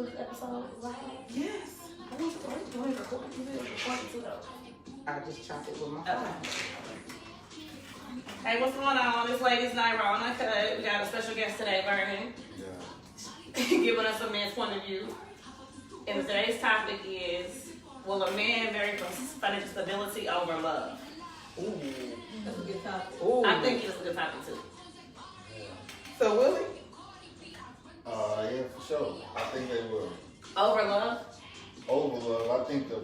the episode live? Yes. I want to record it too, though. I just chopped it with my phone. Hey, what's going on? This lady's night raw uncut. We got a special guest today, Vernon. Yeah. Giving us a man's point of view. And today's topic is, will a man marry for financial stability over love? Ooh. That's a good topic. Ooh. I think it's a good topic too. So Willie? Yeah, for sure. I think they will. Over love? Over love, I think the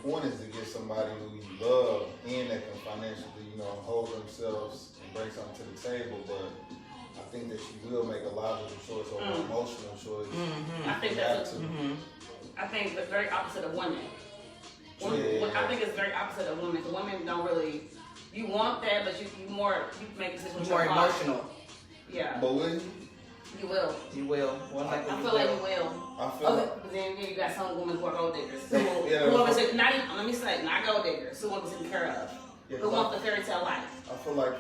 point is to get somebody who you love and that can financially, hold themselves and bring something to the table. But I think that she will make a logical choice over an emotional choice. Mm-hmm. I think that's I think the very opposite of women. I think it's very opposite of women. Women don't really. You want that, but you make decisions. More emotional. Yeah. But will you? You will. You will. Well, I feel like you will. I feel like. But then you got some women who are gold diggers. Yeah. Who want to let me say, not gold diggers. Who want to be taken care of. Yeah, who want the fairy tale life. I feel like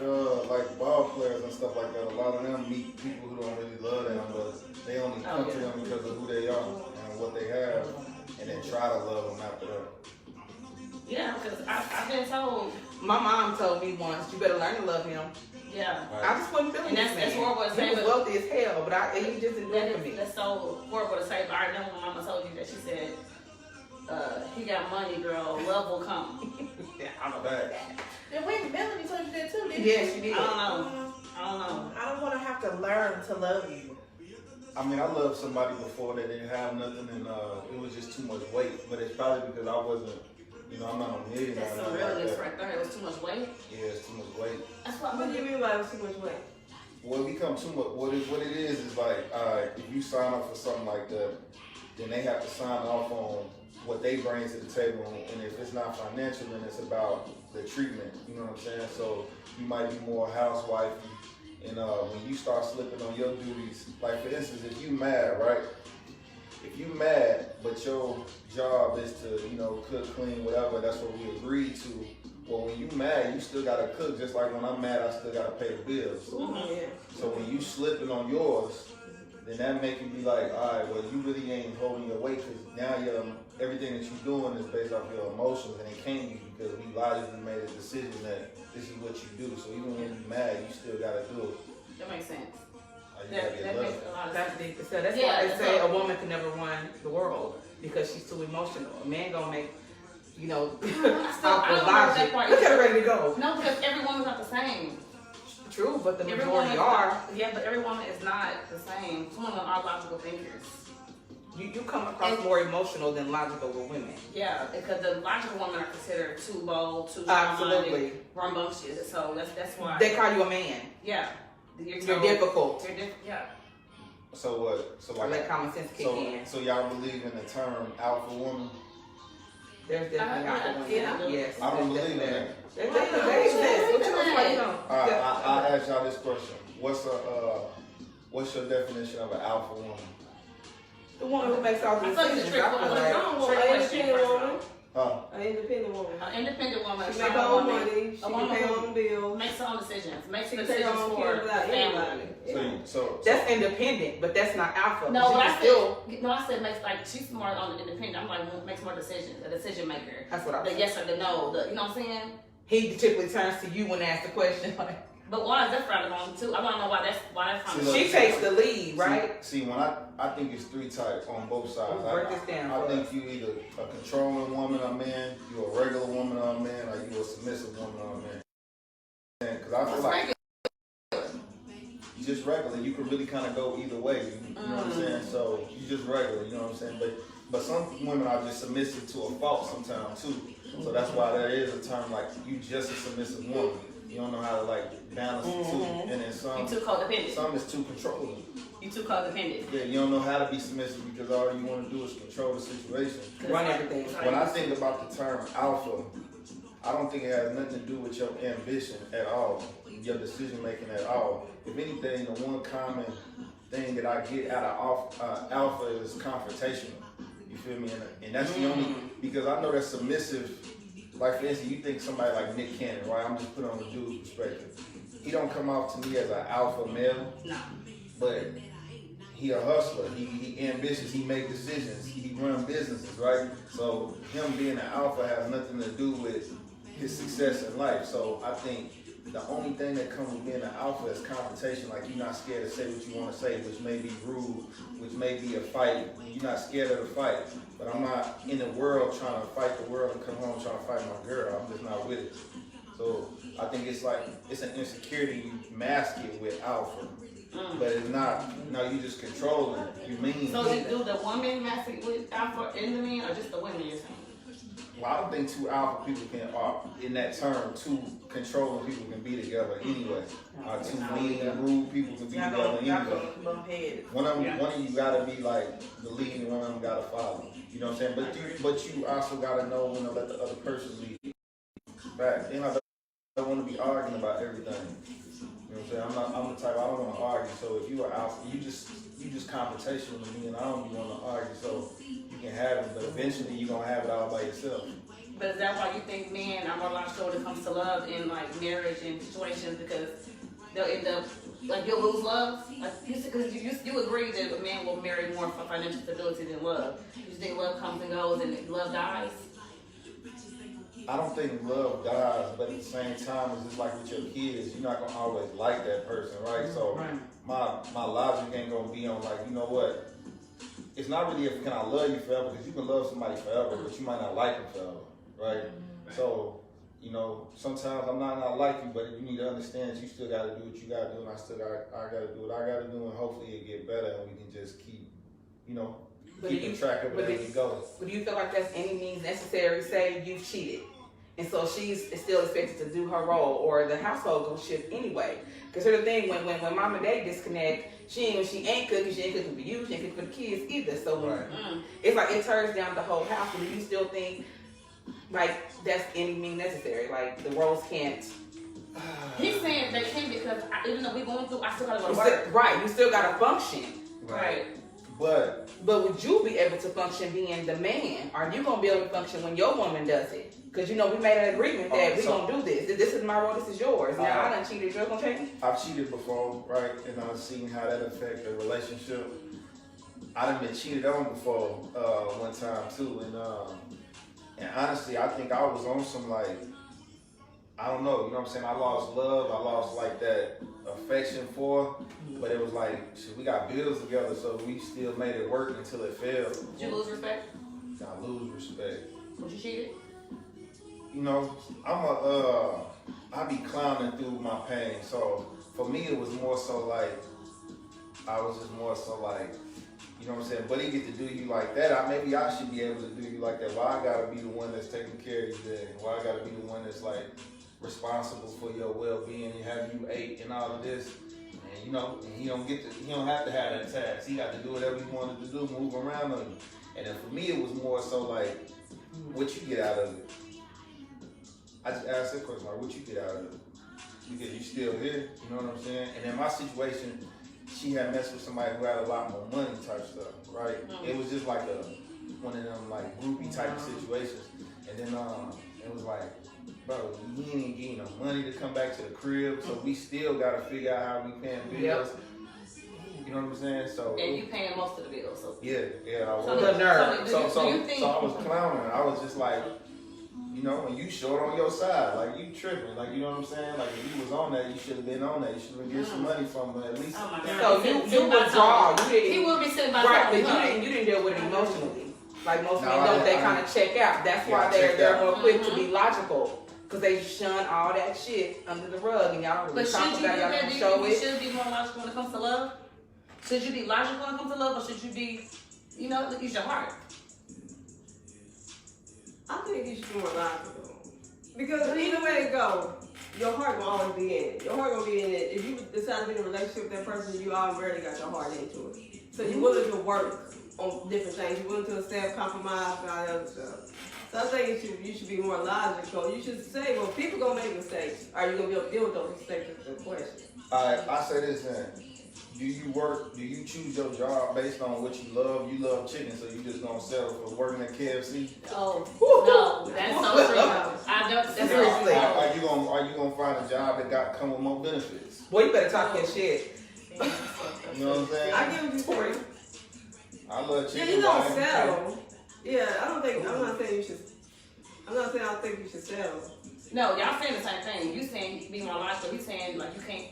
ball players and stuff like that. A lot of them meet people who don't really love them, but they only come to them because of who they are and what they have, and then try to love them after that. Yeah, because I've been told. My mom told me once, you better learn to love him. Yeah. Right. I just wasn't feeling And that's horrible to say. He was wealthy as hell, but he just didn't do it for me. That's so horrible to say, but I remember when Mama told you that she said, he got money, girl, love will come. Yeah, I don't know about that. And wait, Melanie told you that too, didn't Yes, she did. I don't know. I don't want to have to learn to love you. I mean, I loved somebody before that didn't have nothing, and it was just too much weight. But it's probably because I wasn't, I'm not a millionaire. That's some realness right there. It was too much weight. Yeah, it's too much weight. That's what What do you mean by it was too much weight? Well, it become too much. What it is like, if you sign up for something like that, then they have to sign off on what they bring to the table, and if it's not financial, then it's about the treatment. You know what I'm saying? So you might be more housewife, and when you start slipping on your duties, like for instance, if you mad, right? If you mad, but your job is to, cook, clean, whatever, that's what we agreed to. Well, when you mad, you still gotta cook. Just like when I'm mad, I still gotta pay the bills. Yeah. So when you slipping on yours, then that make you be like, all right, well, you really ain't holding your weight because now everything that you're doing is based off your emotions, and it can't be because we logically made a decision that this is what you do. So even when you're mad, you still gotta do it. That makes sense. You gotta get That love. makes a lot of That's sense. deep. So that's why they say a woman can never run the world because she's too emotional. A man gonna make, I don't off know the that logic. part. Look at her ready to go. No, because every woman's not the same. True, but the Every majority woman are. Yeah, but every woman is not the same. Some women are logical thinkers. You come across more emotional than logical with women. Yeah, because the logical women are considered too bold, too Absolutely. rambunctious. So that's why They call you a man. Yeah, You're difficult. You're yeah. So what? So I let common sense kick in. So y'all believe in the term alpha woman? There's definitely alpha women. yeah. Yes. I don't there's believe in definitely- that. They exist. What you talking about? All right, I'll ask y'all this question. What's your definition of an alpha woman? The woman who makes all the I thought it's a decisions. trick I feel woman. like- don't want Trick an question, independent first of woman. Huh? An independent woman. An independent woman, She a make her strong own woman, money. She a can woman pay her who own bills. makes her own decisions, makes She can decisions take her own for care without family. anybody. So That's independent, but that's not alpha. No, She but can I said makes like she's more on the independent. I'm like makes more decisions, a decision maker. That's what I The was yes or the no. You know what I'm saying? He typically turns to you when asked the question. Like, But why is that frowned upon too? I don't know why that's frowned upon. she takes the lead, right? See, when I think it's three types on both sides. Break this down I for think you either a controlling woman or man, you a regular woman or a man, or you a submissive woman or a man. Because I feel like you just regular. You can really kind of go either way. You know what I'm saying? So you just regular. You know what I'm saying? But some women are just submissive to a fault sometimes too. So that's why there is a term like you just a submissive woman. You don't know how to like balance the two, and then You too codependent. some is too controlling. You too codependent. Yeah, you don't know how to be submissive because all you want to do is control the situation. Run everything. When I think about the term alpha, I don't think it has nothing to do with your ambition at all, your decision making at all. If anything, the one common thing that I get out of alpha is confrontational. You feel me? And that's the only, because I know that submissive, like for instance, you think somebody like Nick Cannon, right? I'm just putting on the dude's perspective. He don't come off to me as an alpha male, No. but he a hustler. He ambitious. He make decisions. He run businesses, right? So him being an alpha has nothing to do with his success in life. So I think the only thing that comes with being an alpha is confrontation. Like, you're not scared to say what you want to say, which may be rude, which may be a fight. You're not scared of the fight. But I'm not in the world trying to fight the world and come home trying to fight my girl. I'm just not with it. So I think it's like, it's an insecurity you mask it with alpha. But it's not, no, you just controlling. You mean. So do the woman mess it with alpha in the man, or just the women you're saying? Well, I don't think two alpha people can, in that term, two controlling people can be together anyway. Two mean and rude people can be together anyway. One of you gotta be like the lead, and one of them gotta follow. You know what I'm saying? But you also gotta know when to let the other person lead. Back. Then I don't want to be arguing about everything. You know what I'm saying? I'm the type, I don't want to argue. So if you are alpha, you just confrontational to me, and I don't be want to argue. So you can have it, but eventually you're gonna have it all by yourself. But is that why you think men are more logical when it comes to love in like marriage and situations, because they'll end up like you'll lose love? Like because you agree that a man will marry more for financial stability than love. You think love comes and goes and love dies? I don't think love dies, but at the same time, it's just like with your kids, you're not gonna always like that person, right? So my logic ain't gonna be on like, you know what? It's not really if can I love you forever, because you can love somebody forever, but you might not like them forever, right? So, you know, sometimes I'm not like you, but you need to understand that you still gotta do what you gotta do, and I gotta do what I gotta do, and hopefully it get better, and we can just keep, you know, keeping track of it as we go. But do you feel like that's any means necessary? Say you've cheated, and so she's still expected to do her role, or the household gonna shift anyway. Because here's the thing: when mom and dad disconnect, she ain't cooking for you, she ain't cooking for the kids either. So it's like it turns down the whole house. And do you still think like that's any means necessary? Like the roles can't. He's saying they can, because even though we're going through, I still gotta go to work. Right, you still gotta function. Right. But would you be able to function being the man? Are you gonna be able to function when your woman does it? Because you know we made an agreement that we're gonna do this. This is my role. This is yours. Now I done cheated. You're gonna change? I've cheated before, right? And I've seen how that affect a relationship. I done been cheated on before one time too, and honestly, I think I was on some like, I don't know, you know what I'm saying? I lost love. I lost like that affection for, but it was like, shit, we got bills together, so we still made it work until it failed. Did you lose respect? I lose respect. Was you cheated? You know, I be clowning through my pain. So for me, it was more so like, I was just more so like, you know what I'm saying? But he get to do you like that. Maybe I should be able to do you like that. Why I gotta be the one that's taking care of you then? Why I gotta be the one that's like responsible for your well-being and having you ate and all of this? And you know, and he don't have to have that task. He got to do whatever he wanted to do, move around on you. And then for me, it was more so like, what you get out of it? I just asked that question, like, what you get out of it? Because you still here, you know what I'm saying? And in my situation, she had messed with somebody who had a lot more money type stuff, right? It was just like one of them like groupie type of situations. And then it was like, bro, he ain't getting no money to come back to the crib, so we still gotta figure out how we paying bills. Yep. You know what I'm saying? So and you paying most of the bills. So yeah, I was. So I was clowning. I was just like, you know, and you short on your side, like you tripping, like you know what I'm saying? Like if you was on that, you should have been on that. You should have get some money from her at least. Oh my God. So you withdraw. He will be sitting by right, but you didn't deal with it emotionally. Like most men don't, they kind of check out. That's why they're more quick to be logical, because they shun all that shit under the rug, and y'all really talk about it. Y'all don't show it. Should be more logical when it comes to love. Should you be logical when it comes to love, or should you be, you know, use your heart? I think you should be more logical. Because either way it go, your heart will always be in it. Your heart will be in it. If you decide to be in a relationship with that person, you already got your heart into it. So you're willing to work on different things. You're willing to accept, compromise, and all that other stuff. So I think you should be more logical. You should say, well, people gonna make mistakes. Are you gonna be able to deal with those mistakes? Is the question. Alright, I say this then. Do you choose your job based on what you love? You love chicken, so you just gonna settle for working at KFC? Oh, no, that's so true. I don't, seriously. Are you gonna find a job that come with more benefits? Boy, you better talk your shit. You know what I'm saying? I get what you're saying. I love chicken. Yeah, you don't but I ain't- settle. Yeah, I'm not saying you should. I'm not saying I don't think you should settle. No, y'all saying the same thing. You saying be more logical. He's saying like you can't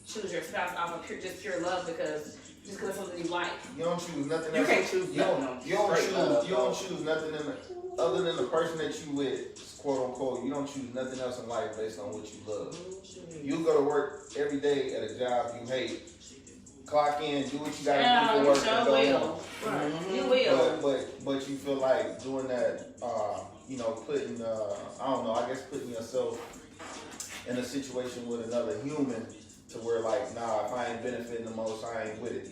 choose your spouse off of pure love because of something you like. You don't choose nothing You else. can't choose You don't straight choose. love, You don't choose nothing other than the person that you with, quote unquote. You don't choose nothing else in life based on what you love. You go to work every day at a job you hate. Clock in, do what you gotta do for work, and go home. Right. You will. But you feel like doing that, you know, putting I don't know, I guess putting yourself in a situation with another human to where like, nah, if I ain't benefiting the most, I ain't with it.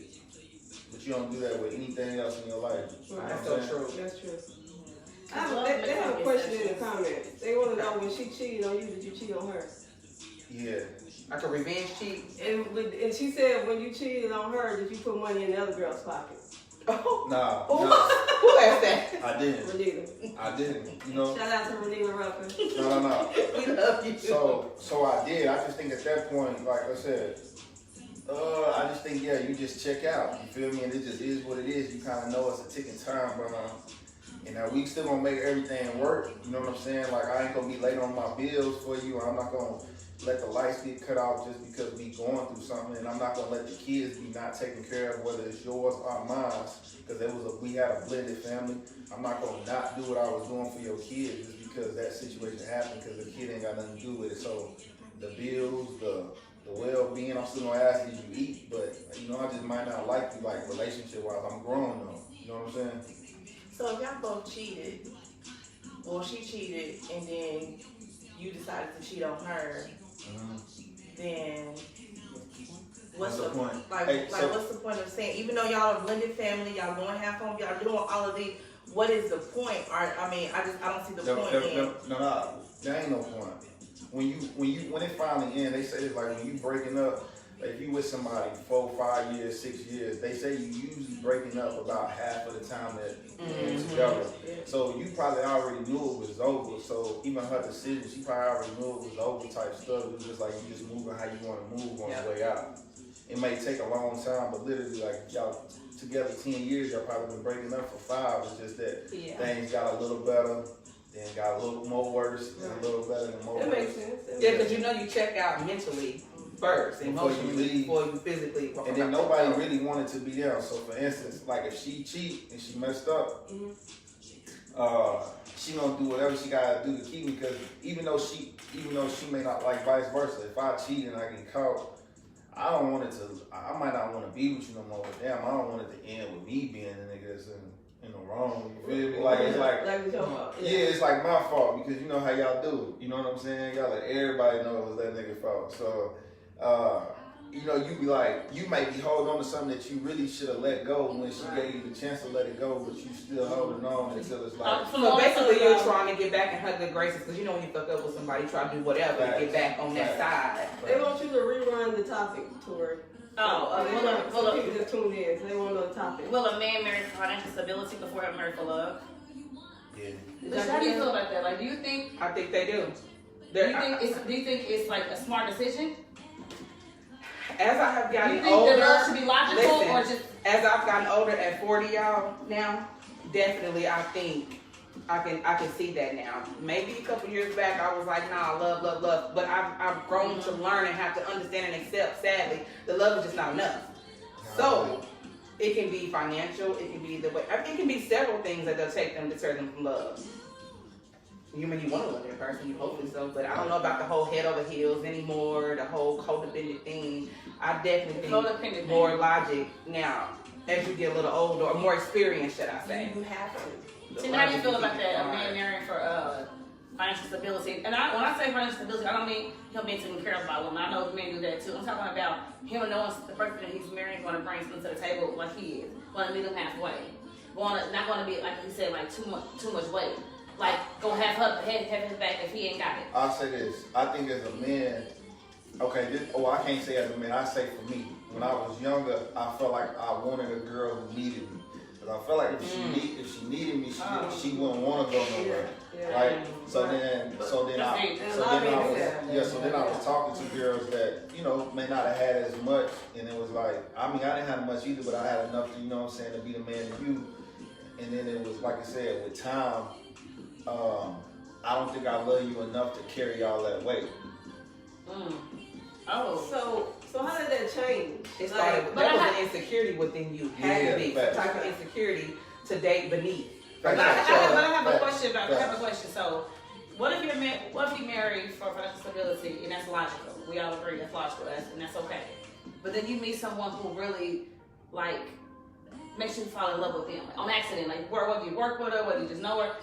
But you don't do that with anything else in your life. You know That's what I'm so saying? true. That's true. They have a question in the comments. They want to know when she cheated on you, did you cheat on her? Yeah. Like a revenge cheat. And she said when you cheated on her, did you put money in the other girl's pocket? Oh, Nah, who asked that? I didn't. Renita. I didn't. You know? Shout out to Renita Ruffin. No. We love you. So I did. I just think at that point, like I said, I just think, yeah, you just check out. You feel me? And it just is what it is. You kind of know it's a ticking time, but you know, we still gonna make everything work. You know what I'm saying? Like I ain't gonna be late on my bills for you. I'm not gonna let the lights get cut off just because we going through something, and I'm not gonna let the kids be not taken care of, whether it's yours or mine, because we had a blended family. I'm not gonna not do what I was doing for your kids just because that situation happened, because the kid ain't got nothing to do with it. So the bills, the well-being, I'm still gonna ask, did you eat? But you know, I just might not like you, like relationship-wise. I'm grown though. You know what I'm saying? So if y'all both cheated, or she cheated, and then you decided to cheat on her, then what's the point? what's the point of saying, even though y'all a blended family, y'all going half home, y'all doing all of these, what is the point? I don't see the point in. No, there ain't no point. When it finally ends, they say it's like when you breaking up, like if you with somebody 4, 5 years, 6 years, they say you usually breaking up about half of the time that you're together. So you probably already knew it was over. So even her decision, she probably already knew it was over type stuff. It was just like you just moving how you want to move on the way out. It may take a long time, but literally like y'all together 10 years, y'all probably been breaking up for 5. It's just that things got a little better, then got a little more worse, then a little better, and more worse. That makes sense. Yeah, because you know you check out mentally first, emotionally, before you physically. And then nobody really wanted to be there. So for instance, like if she cheat and she messed up, she gonna do whatever she gotta do to keep me. Because even though she may not, like vice versa. If I cheat and I get caught, I might not want to be with you no more. But damn, I don't want it to end with me being the nigga that's in the wrong. You feel me? Like it's like it's your fault. yeah, it's like my fault because you know how y'all do. You know what I'm saying? Y'all let everybody know it was that nigga's fault. So. You know, you be like, you might be holding on to something that you really should have let go when she gave you the chance to let it go, but you still holding on until it's like. So basically, you're trying to get back in her good graces because you know when you fuck up with somebody, you try to do whatever to get back on that side. They want you to rerun the topic, Tori. Some people just tuned in, so they want to know the topic. Will a man marry for financial stability before he marry for love? Yeah. How do you feel about that? Like, do you think? I think they do. Do you think it's like a smart decision? As I have gotten you think older, the love should be logical or just? As I've gotten older at 40, y'all now, definitely I think I can see that now. Maybe a couple years back I was like, nah, love, but I've grown to learn and have to understand and accept. Sadly, the love is just not enough. So it can be financial, it can be the way, it can be several things that they'll take them to deter them from love. You mean you want to love that person, you hopefully so, but I don't know about the whole head over heels anymore, the whole codependent thing. I definitely think more logic now as you get a little older, or more experienced, should I say. You have to. Tim, how do you feel about that? A man marrying for financial stability. And when I say financial stability, I don't mean him being taken care of by women. I know men do that too. I'm talking about him knowing the person that he's marrying going to bring something to the table like he is. Going to meet him halfway. Not going to be, like he said, like too much weight. Like, go have his back if he ain't got it. I'll say this. I think as a man, I can't say as a man. I say for me. When I was younger, I felt like I wanted a girl who needed me. Because I felt like if she needed me, she wouldn't want to go nowhere. Yeah. Right? So then I was talking to girls that, you know, may not have had as much, and it was like, I mean, I didn't have much either, but I had enough to, you know what I'm saying, to be the man to you. And then it was, like I said, with time, I don't think I love you enough to carry all that weight. Oh. So how did that change? It started, but there was I an insecurity within you. Had to be some facts. type of insecurity to date beneath. But I have a Facts. question about. I have a question. So, what if you married for financial stability and that's logical? We all agree that's logical, and that's okay. But then you meet someone who really like makes you fall in love with them on accident, like whether you work with her, whether you just know her,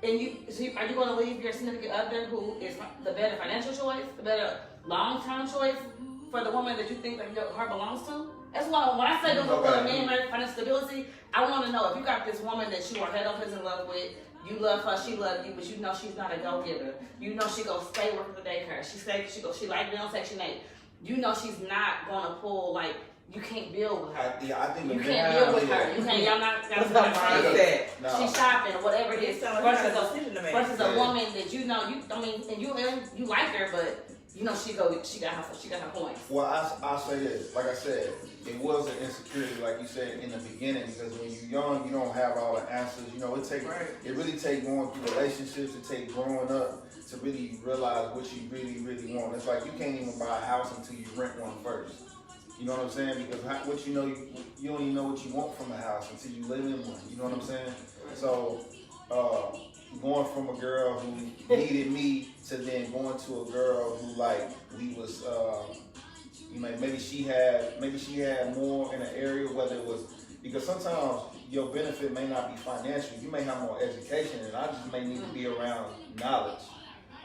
and are you going to leave your significant other who is the better financial choice, the better long-term choice for the woman that you think that your heart belongs to? That's why when I say those for a man married financial stability, I want to know if you got this woman that you are head over heels in love with, you love her, she loves you, but you know she's not a go-getter. You know she gonna stay working for daycare. She like being on Section 8. You know she's not gonna pull like you can't build with her. I think you can't build with her. You can't. Y'all not. That's what I'm saying. She's shopping or whatever it is. Versus a woman that you know and you like her, but you know she got her points. Well, I'll say this. Like I said, it was an insecurity, like you said in the beginning, because when you're young, you don't have all the answers. You know, it really take going through relationships. It take growing up to really realize what you really, really want. It's like you can't even buy a house until you rent one first. You know what I'm saying? Because what you know, you don't even know what you want from a house until you live in one. You know what I'm saying? So, going from a girl who needed me to then going to a girl who like we was, maybe she had more in an area, whether it was because sometimes your benefit may not be financial. You may have more education, and I just may need to be around knowledge.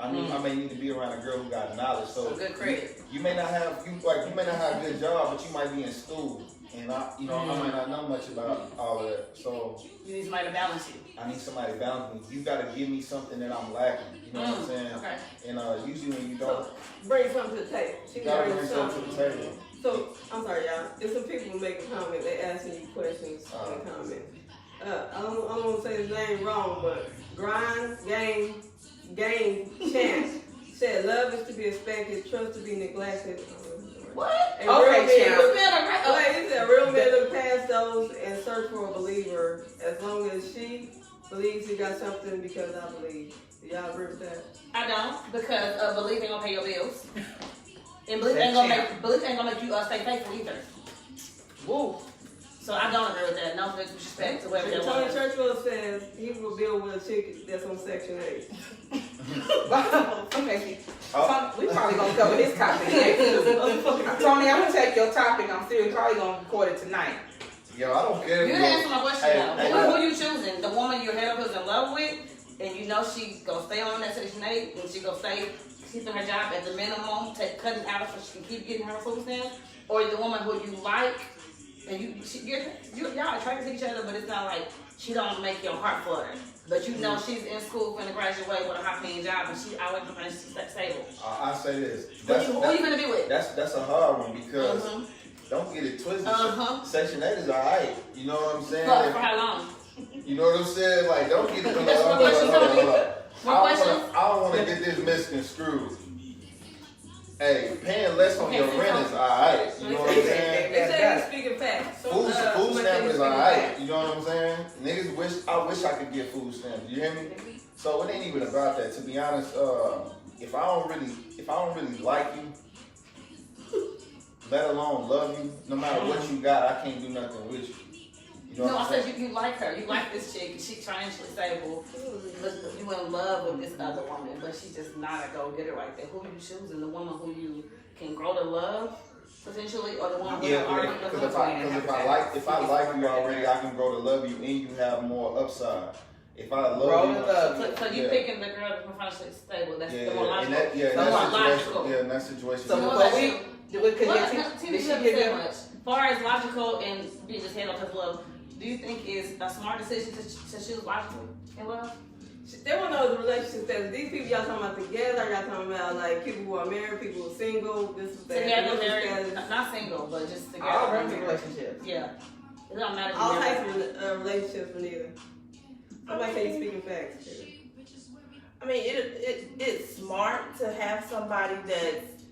I may need to be around a girl who got knowledge. So good credit. You may not have a good job, but you might be in school, and I might not know much about all of that. So you need somebody to balance you. I need somebody to balance me. You got to give me something that I'm lacking. You know what I'm saying? Okay. And usually when you don't, bring something to the table. You gotta bring something to the table. So I'm sorry, y'all. There's some people making comments. They asking you questions in the comments. I don't want to say his name wrong, but Grind Game Champ said, "Love is to be expected, trust to be neglected." What? And Okay, Champ. He said, "Real men look past those and search for a believer. As long as she believes he got something, because I believe." Do y'all agree with that? I don't, because belief ain't gonna pay your bills, and belief ain't gonna make you stay faithful either. Woo. So I don't agree with that. No disrespect to whoever that Tony was. Churchwell says he will build with a chick that's on Section 8. Okay, we probably gonna cover this topic next. Tony, I'm gonna take your topic. I'm serious. Probably gonna record it tonight. Yo, I don't care. You didn't answer my question though. Who you choosing? The woman your head is in love with, and you know she gonna stay on that Section 8, and she gonna stay keeping her job at the minimum, cutting hours so she can keep getting her food stamps, or the woman who you like. And y'all attracted to each other, but it's not like she don't make your heart flutter. But you know she's in school finna graduate with a high-paying job, and she always gonna stable. I say this. Who you gonna be with? That's a hard one because don't get it twisted. Section 8 is alright. You know what I'm saying? For how long? You know what I'm saying? Like don't get it. I don't want to get this misconstrued. Hey, paying less on your rent is alright. You know what I'm saying? They say you're speaking facts. Food stamp is alright. You know what I'm saying? Niggas I wish I could get food stamps. You hear me? So it ain't even about that. To be honest, if I don't really like you, let alone love you, no matter what you got, I can't do nothing with you. You know I said you like her. You like this chick. She's financially stable. But you in love with this other woman, but she's just not a go-getter like that. Who are you choosing? The woman who you can grow to love, potentially, or the one who already because if I like you already, I can grow to love you, and you have more upside. If I love you, so you picking the girl that's financially stable. That's the more logical. In that situation. So as far as logical and being just head on to love, do you think is a smart decision to choose logical in love? There were no relationship status. These people y'all talking about together, y'all talking about like people who are married, people who are single, this is that. Together, married, not single, but just together. All relationships. Yeah. It don't matter. All types of relationships for neither. I'm not saying you speaking facts. I mean, it's smart to have somebody that's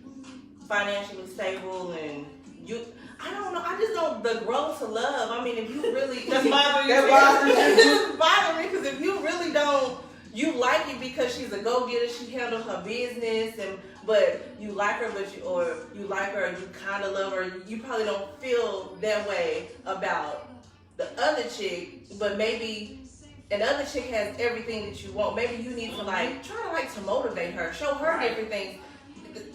financially stable and you. I don't know. I just don't. The growth to love. I mean, if you really That's bothering you. It's bothering me because if you really don't, you like it because she's a go-getter. She handles her business, but you like her, you like her, and you kind of love her. You probably don't feel that way about the other chick, but maybe another chick has everything that you want. Maybe you need to try to motivate her, show her different things.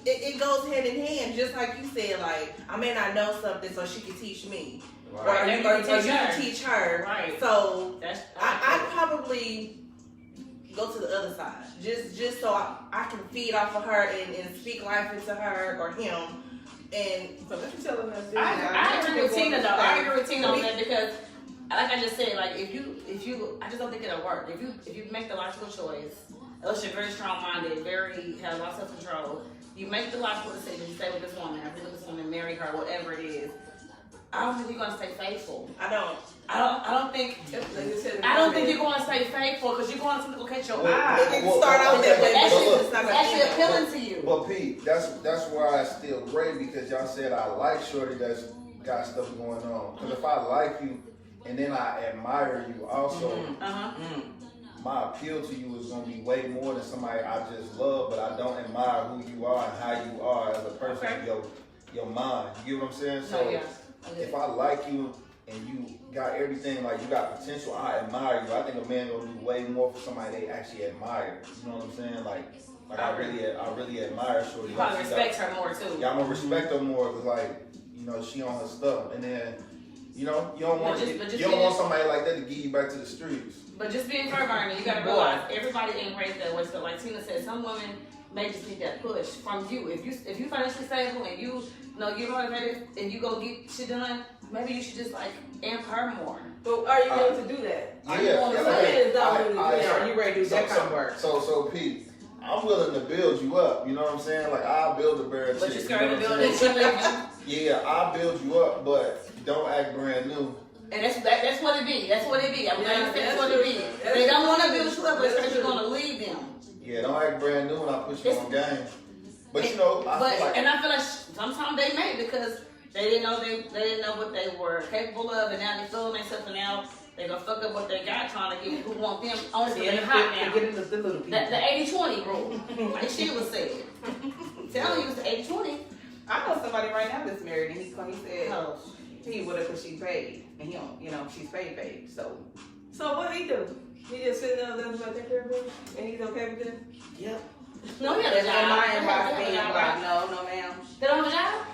It goes hand in hand, just like you said. Like, I may not know something, so she can teach me, Right. or you can teach her. Right. So That's I'd probably go to the other side, just so I can feed off of her and speak life into her or him. And So what you telling us? I agree with Tina though. I agree with Tina on that because, like I just said, like if you, I just don't think it'll work. If you make the logical choice, unless you're very strong-minded, have a lot of self-control, you make the logical decision, you stay with this woman, I with this woman, marry her, whatever it is. I don't think you're gonna stay faithful. I don't think you're gonna stay faithful because you're going to look at your eyes. it can start out that way, but it's not gonna Actually end that way. appealing to you. But Pete, that's why it's still great because y'all said I like shorty that's got stuff going on. Because if I like you and then I admire you also, my appeal to you is gonna be way more than somebody I just love, but I don't admire who you are and how you are as a person, your mind. You get what I'm saying? So if I like you and you got everything, like you got potential, I admire you. I think a man gonna do way more for somebody they actually admire. You know what I'm saying? Like I really admire shorty. You probably respect her more too. Yeah, I'm gonna respect her more because she on her stuff, and then you don't want somebody like that to give you back to the streets. But just being fair, Vernon, you gotta realize everybody ain't raised that way. So like Tina said, some women may just need that push from you. If you financially stable and you're motivated and you go get shit done, maybe you should just amp her more. But are you willing to do that? Are you ready to do that kind of work? So Pete, I'm willing to build you up. You know what I'm saying? Like I'll build a bear. But you're scared to build it. Yeah, I'll build you up, but don't act brand new. And that's what it be. That's what it be. I'm saying that's what it be. They don't want to build you up, but because you're gonna leave them. Yeah, don't act brand new when I put you on game. But I feel like, and I feel like sometimes they may because they didn't know what they were capable of, and now they feeling themselves, and now they gonna fuck up what they got trying to get who want them only because they hot now. The 80-20 rule, like she was saying. I'm telling you, it's the 80-20. I know somebody right now that's married, and he said Oh. he would have because she's paid, and he don't, she's paid. So what do he do? He just sitting there and take care of him, and he's okay with it? yep. No, he had a That's job. my advice being like, no, ma'am. They don't have a job?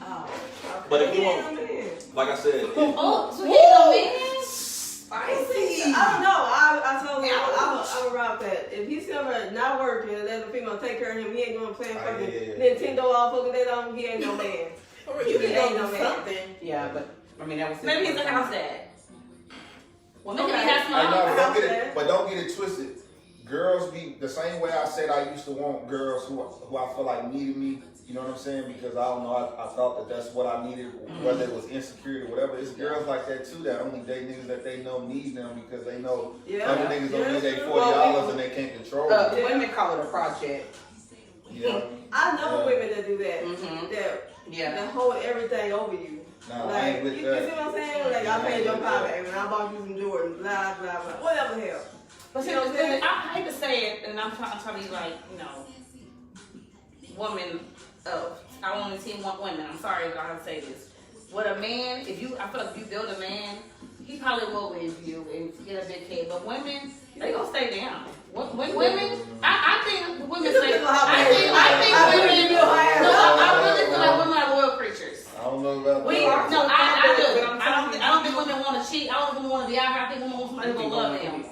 Oh, okay. But if you Yeah, want, man. like I said, Oh, so he don't mean Spicy. I don't know. I told him I'm around that. If he's still not working and let the female take care of him, he ain't gonna play fucking Nintendo all fucking day long. He ain't no man. you can ain't go no do man. something. Yeah, but I mean that was maybe he's a house dad. Well, maybe he has some I know, house. but don't get it twisted. Girls be the same way I said I used to want girls who I feel like needed me. You know what I'm saying? Because I don't know, I thought that's what I needed, whether it was insecurity or whatever. It's girls like that too that only date niggas that they know need them because they know other niggas don't need their $40 and they can't control them. women call it a project. Yeah. I know women that do that. Yeah. That hold everything over you. No, I Like, ain't with you that. see what I'm saying? Like, I paid your car back and I bought you some Jordan, blah, blah, blah. Whatever the hell. But see, You know what I'm saying? I hate to say it, and I'm trying to be like, woman of, I only see one women. I'm sorry that I have to say this. With a man, I feel like if you build a man, he probably will leave you and get a big head. But women, they gonna stay down. Women, I think women say, I really feel like women are loyal creatures. I don't know about I that. do. I don't think women want to cheat. I don't even want to be out here. I think women want somebody who's gonna love them.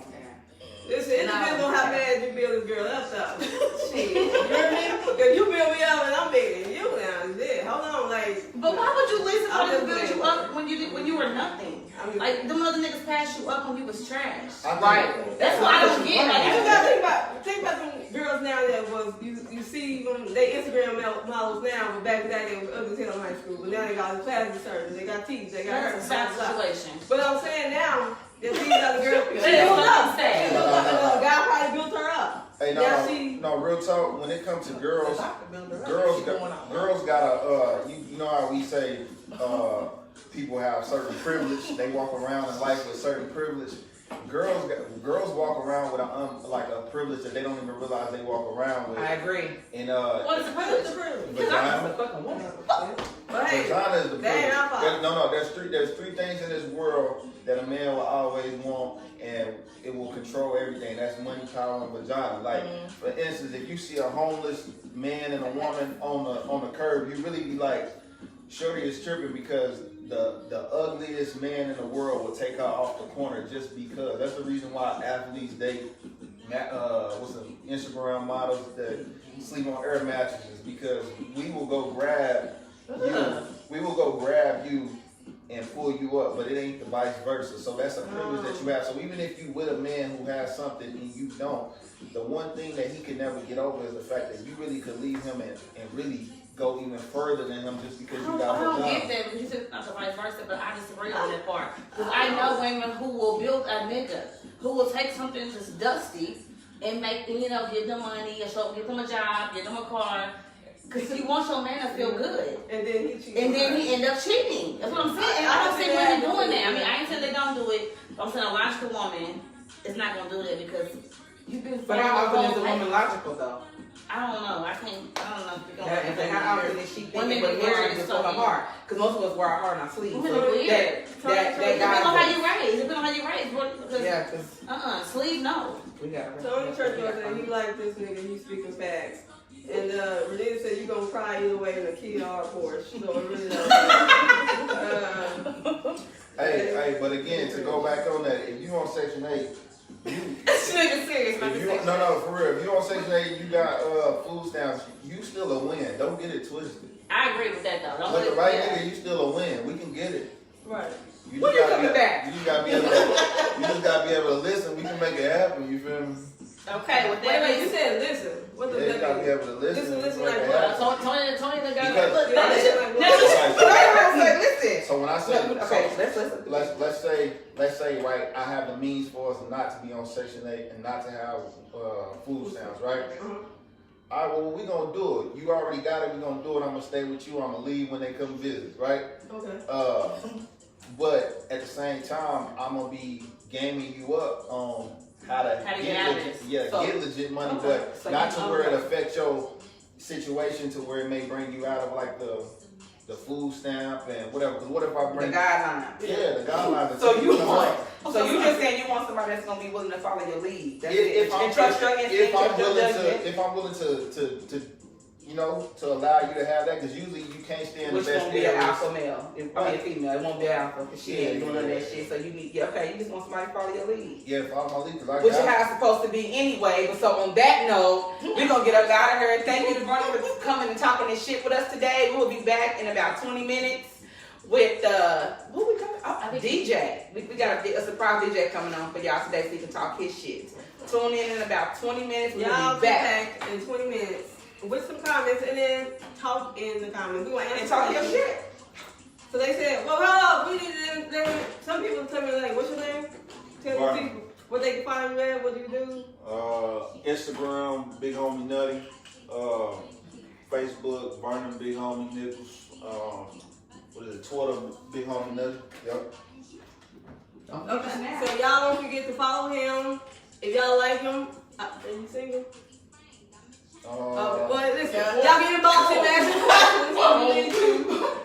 Listen, it depends on how bad you build this girl up, though. Shit, you hear me? Because you build me up and I'm bigger than you now. Shit, hold on, like. But why would you leave somebody I'm to just build you saying. up when you were nothing? Like them other niggas passed you up when you was trash. Right. That's what I don't get. You Like, gotta think about them girls now that was you see them, they Instagram models now, but back then they were ugly as hell in high school. But now they got plastic surgery, they got teeth, they got that's a sad situation. But I'm saying now that these other girls, they don't know. so when it comes to girls, girls gotta you know how we say people have certain privilege. They walk around in life with certain privilege. Girls walk around with a privilege that they don't even realize they walk around with. I agree. And what is the privilege? vagina. But hey, Vagina is the that ain't our privilege. fault. There's three things in this world that a man will always want, and it will control everything. That's money, power, and vagina. Like for instance, if you see a homeless man and a woman on the curb, you really be like, shorty is tripping because the ugliest man in the world will take her off the corner just because. That's the reason why athletes date Instagram models that sleep on air mattresses, because we will go grab you and pull you up, but it ain't the vice versa. So that's a privilege that you have. So even if you with a man who has something and you don't, the one thing that he can never get over is the fact that you really could leave him and really go even further than him just because you got I don't a get gun. that, because you said not the vice versa, but I disagree on that part. Because I know women who will build a nigga, who will take something that's dusty and make, give them money, or give them a job, give them a car, because he wants your man to feel good. And then he cheated. And then he end up cheating. That's what I'm saying. And I don't see women doing that. I mean, I ain't saying they don't do it, but I'm saying a logical woman is not going to do that because you've been But how often is a woman logical though? I don't know. I don't know if you're And how often is she Women thinking be what weird marriage is so for her weird. heart? Because most of us wear our heart on our sleeve. Women So are weird. that Depending on how guy. you raise. Depending on how you raise. Because, Yeah, because sleeve, no. we got. Tony Church was saying he liked this nigga, he speaking facts. And Renita said you gonna cry either way in a Kia or a Porsche. So it really don't matter. Hey, but again, to go back on that, if you on Section 8, This nigga serious. if you no, for real, if you on Section 8, you got food stamps, you still a win. Don't get it twisted. I agree with that though. With the right nigga, you still a win. We can get it. Right. When you coming back? You just gotta be able to listen. We can make it happen. You feel me? Okay, with Wait, that you said listen. What does Yeah, you that gotta mean? be able to listen. Listen Make like it what? happen. Tony the guy. Because- Look, Yeah, Listen. So when I say, Okay, let's listen. let's say, right, I have the means for us not to be on Section 8 and not to have food stamps, right? All right, well, we gonna do it. You already got it. We gonna do it. I'm gonna stay with you. I'm gonna leave when they come visit, right? Okay. But at the same time, I'm gonna be gaming you up on how to get out of this. get legit money, Okay. but So not you- to where it affects your situation to where it may bring you out of like the food stamp and whatever. Because what if I The bring guideline. yeah, the guidelines. So you Come want? on. So you just saying you want somebody that's gonna be willing to follow your lead? That's If it. I'm And trust your instinct, if I'm trust your willing judgment. to if I'm willing to to allow you to have that, because usually you can't stay in Which the best won't be an areas. alpha male. I mean a female. It won't be an alpha because she ain't doing none of that shit. So you need, okay, you just want somebody to follow your lead. Yeah, follow my lead, because I Which is got how it's supposed to be anyway. But so on that note, we're gonna get up out of here. Thank you to Bernie for coming and talking this shit with us today. We will be back in about 20 minutes with who we coming? Oh, DJ. We got a surprise DJ coming on for y'all today so he can talk his shit. Tune in about 20 minutes. We'll Y'all be be back. back in 20 minutes with some comments and then talk in the comments. We want to And answer talk your questions. shit. So they said, well, hold up, we need to, some people tell me, like, what's your name? Tell the Vernon. people what they can find you at, what do you do? Instagram, Big Homie Nutty. Facebook, Vernon Big Homie Nichols. What is it? Twitter, Big Homie Nutty. Yep. Okay, so y'all don't forget to follow him. If y'all like him, are you single? Well, listen, y'all get involved in asking questions if you need to.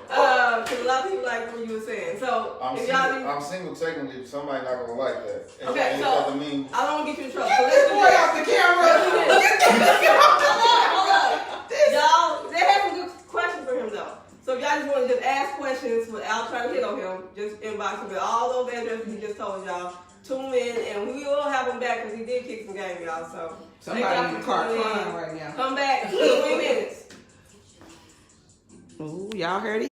Because a lot of people like what you were saying. So, if y'all need, I'm single technically, but somebody not gonna like that. And Okay, and so- it doesn't mean I don't want to get you in trouble. Get So this let's do boy this. off the camera. Hold up. Y'all, they have some good questions for him though. So if y'all just want to just ask questions without trying to hit on him, just inbox him with all those addresses he just told y'all. Tune in and we will have him back because he did kick some game, y'all. So thank y'all Somebody in the for car tuning in. crying right now. Come back in 20 minutes. Ooh, y'all heard it.